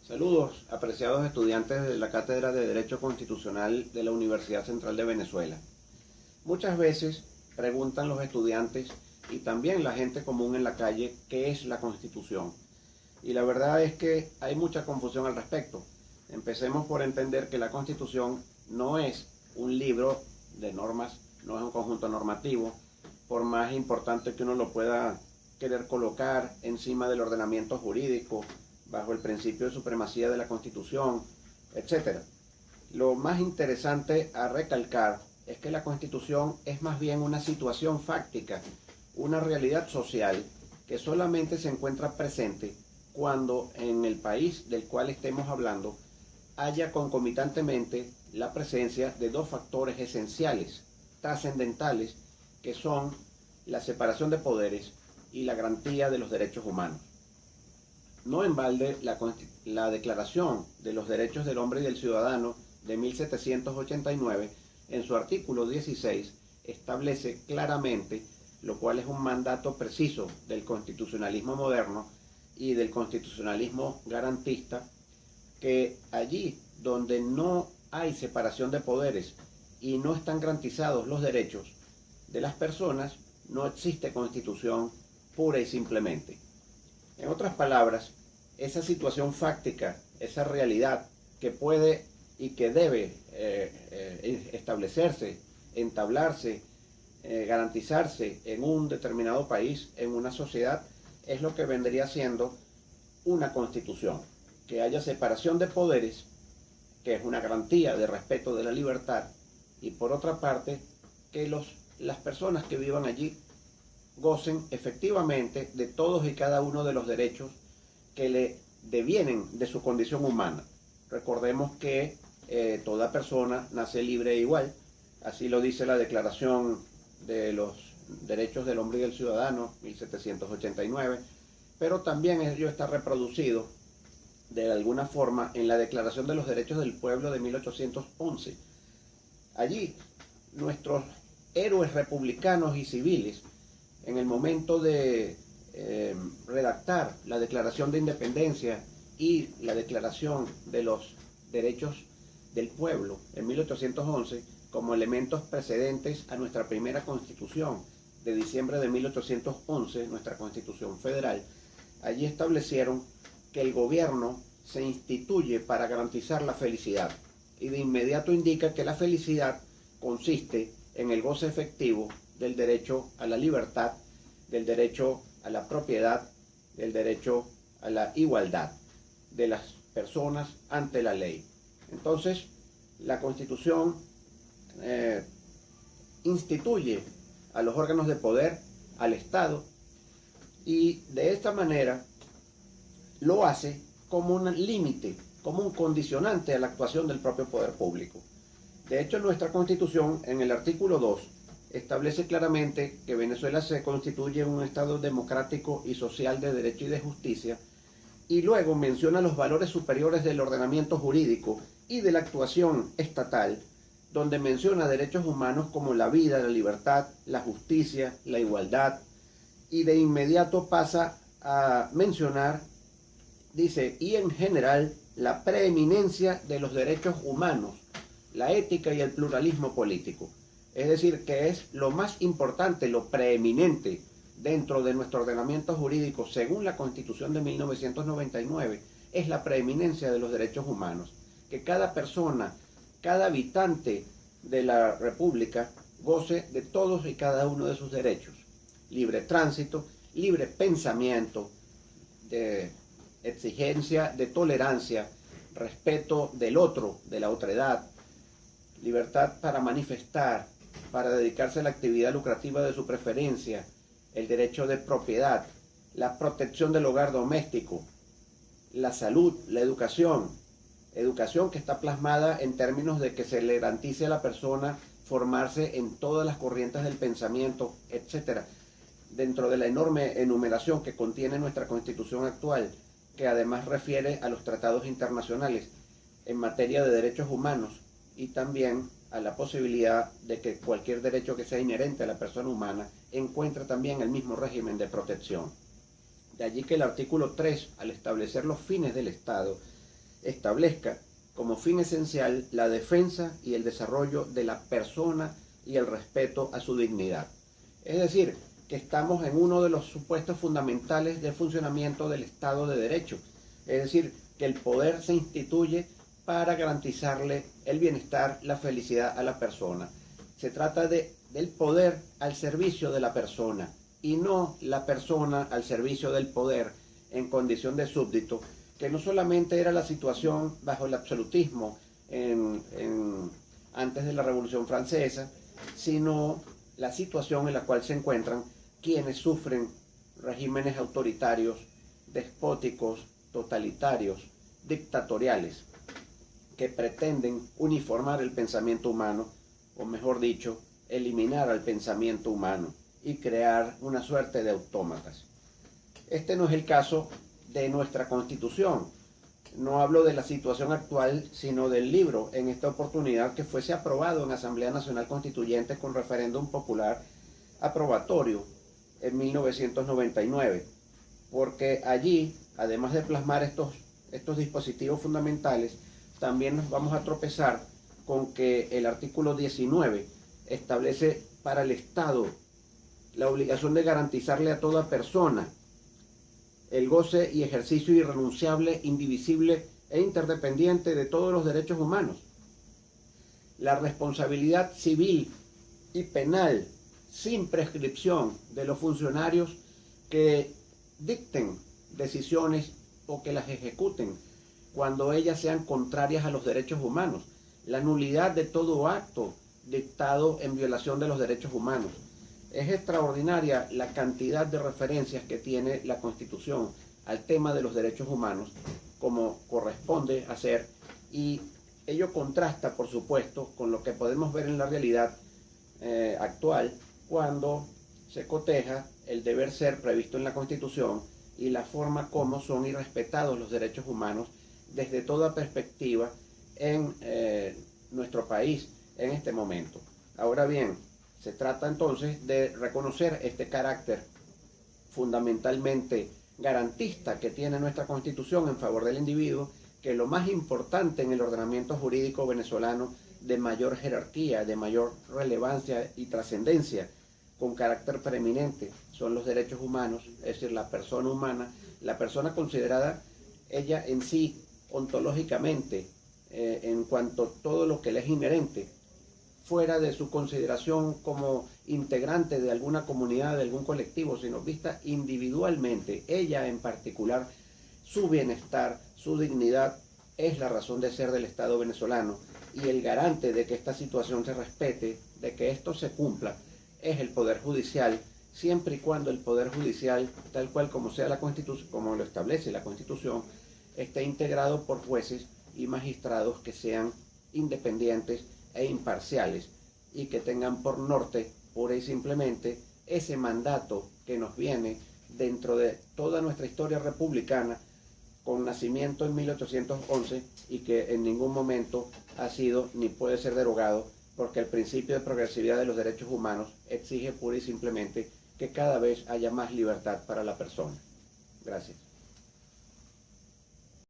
Saludos, apreciados estudiantes de la Cátedra de Derecho Constitucional de la Universidad Central de Venezuela. Muchas veces preguntan los estudiantes y también la gente común en la calle qué es la Constitución. Y la verdad es que hay mucha confusión al respecto. Empecemos por entender que la Constitución no es un libro de normas, no es un conjunto normativo, por más importante que uno lo pueda querer colocar encima del ordenamiento jurídico, bajo el principio de supremacía de la Constitución, etc. Lo más interesante a recalcar es que la Constitución es más bien una situación fáctica, una realidad social que solamente se encuentra presente cuando en el país del cual estemos hablando haya concomitantemente la presencia de dos factores esenciales, trascendentales, que son la separación de poderes y la garantía de los derechos humanos. No en balde la Declaración de los Derechos del Hombre y del Ciudadano de 1789, en su artículo 16, establece claramente, lo cual es un mandato preciso del constitucionalismo moderno y del constitucionalismo garantista, que allí donde no hay separación de poderes y no están garantizados los derechos de las personas, no existe constitución pura y simplemente. En otras palabras, esa situación fáctica, esa realidad que puede y que debe establecerse, entablarse, garantizarse en un determinado país, en una sociedad, es lo que vendría siendo una constitución. Que haya separación de poderes, que es una garantía de respeto de la libertad, y por otra parte, que las personas que vivan allí gocen efectivamente de todos y cada uno de los derechos que le devienen de su condición humana. Recordemos que toda persona nace libre e igual, así lo dice la Declaración de los Derechos del Hombre y del Ciudadano, 1789, pero también ello está reproducido de alguna forma en la Declaración de los Derechos del Pueblo de 1811. Allí, nuestros héroes republicanos y civiles, en el momento de redactar la Declaración de Independencia y la Declaración de los Derechos del Pueblo en 1811, como elementos precedentes a nuestra primera Constitución de diciembre de 1811, nuestra Constitución Federal, allí establecieron que el gobierno se instituye para garantizar la felicidad, y de inmediato indica que la felicidad consiste en el goce efectivo del derecho a la libertad, del derecho a la propiedad, del derecho a la igualdad de las personas ante la ley. Entonces, la Constitución instituye a los órganos de poder, al Estado, y de esta manera lo hace como un límite, como un condicionante a la actuación del propio poder público. De hecho, nuestra Constitución, en el artículo 2, establece claramente que Venezuela se constituye un Estado democrático y social de derecho y de justicia, y luego menciona los valores superiores del ordenamiento jurídico y de la actuación estatal, donde menciona derechos humanos como la vida, la libertad, la justicia, la igualdad, y de inmediato pasa a mencionar, dice, y en general, la preeminencia de los derechos humanos, la ética y el pluralismo político. Es decir, que es lo más importante, lo preeminente dentro de nuestro ordenamiento jurídico, según la Constitución de 1999, es la preeminencia de los derechos humanos. Que cada persona, cada habitante de la República goce de todos y cada uno de sus derechos. Libre tránsito, libre pensamiento, de exigencia, de tolerancia, respeto del otro, de la otredad, libertad para manifestar, para dedicarse a la actividad lucrativa de su preferencia, el derecho de propiedad, la protección del hogar doméstico, la salud, la educación que está plasmada en términos de que se le garantice a la persona formarse en todas las corrientes del pensamiento, etc., dentro de la enorme enumeración que contiene nuestra Constitución actual, que además refiere a los tratados internacionales en materia de derechos humanos y también a la posibilidad de que cualquier derecho que sea inherente a la persona humana encuentre también el mismo régimen de protección. De allí que el artículo 3, al establecer los fines del Estado, establezca como fin esencial la defensa y el desarrollo de la persona y el respeto a su dignidad. Es decir, que estamos en uno de los supuestos fundamentales del funcionamiento del Estado de Derecho. Es decir, que el poder se instituye para garantizarle el bienestar, la felicidad a la persona. Se trata del poder al servicio de la persona y no la persona al servicio del poder en condición de súbdito, que no solamente era la situación bajo el absolutismo antes de la Revolución Francesa, sino la situación en la cual se encuentran quienes sufren regímenes autoritarios, despóticos, totalitarios, dictatoriales, que pretenden uniformar el pensamiento humano, o mejor dicho, eliminar al pensamiento humano y crear una suerte de autómatas. Este no es el caso de nuestra Constitución. No hablo de la situación actual, sino del libro, en esta oportunidad que fuese aprobado en Asamblea Nacional Constituyente con referéndum popular aprobatorio en 1999, porque allí, además de plasmar estos dispositivos fundamentales, también nos vamos a tropezar con que el artículo 19 establece para el Estado la obligación de garantizarle a toda persona el goce y ejercicio irrenunciable, indivisible e interdependiente de todos los derechos humanos. La responsabilidad civil y penal sin prescripción de los funcionarios que dicten decisiones o que las ejecuten cuando ellas sean contrarias a los derechos humanos. La nulidad de todo acto dictado en violación de los derechos humanos. Es extraordinaria la cantidad de referencias que tiene la Constitución al tema de los derechos humanos, como corresponde hacer, y ello contrasta, por supuesto, con lo que podemos ver en la realidad actual, cuando se coteja el deber ser previsto en la Constitución y la forma como son irrespetados los derechos humanos desde toda perspectiva en nuestro país en este momento. Ahora bien, se trata entonces de reconocer este carácter fundamentalmente garantista que tiene nuestra Constitución en favor del individuo, que lo más importante en el ordenamiento jurídico venezolano de mayor jerarquía, de mayor relevancia y trascendencia, con carácter preeminente, son los derechos humanos, es decir, la persona humana, la persona considerada ella en sí ontológicamente, en cuanto a todo lo que le es inherente, fuera de su consideración como integrante de alguna comunidad, de algún colectivo, sino vista individualmente, ella en particular, su bienestar, su dignidad, es la razón de ser del Estado venezolano, y el garante de que esta situación se respete, de que esto se cumpla, es el Poder Judicial, siempre y cuando el Poder Judicial, tal cual como sea la Constitución, como lo establece la Constitución, esté integrado por jueces y magistrados que sean independientes e imparciales y que tengan por norte pura y simplemente ese mandato que nos viene dentro de toda nuestra historia republicana, con nacimiento en 1811, y que en ningún momento ha sido ni puede ser derogado, porque el principio de progresividad de los derechos humanos exige pura y simplemente que cada vez haya más libertad para la persona. Gracias.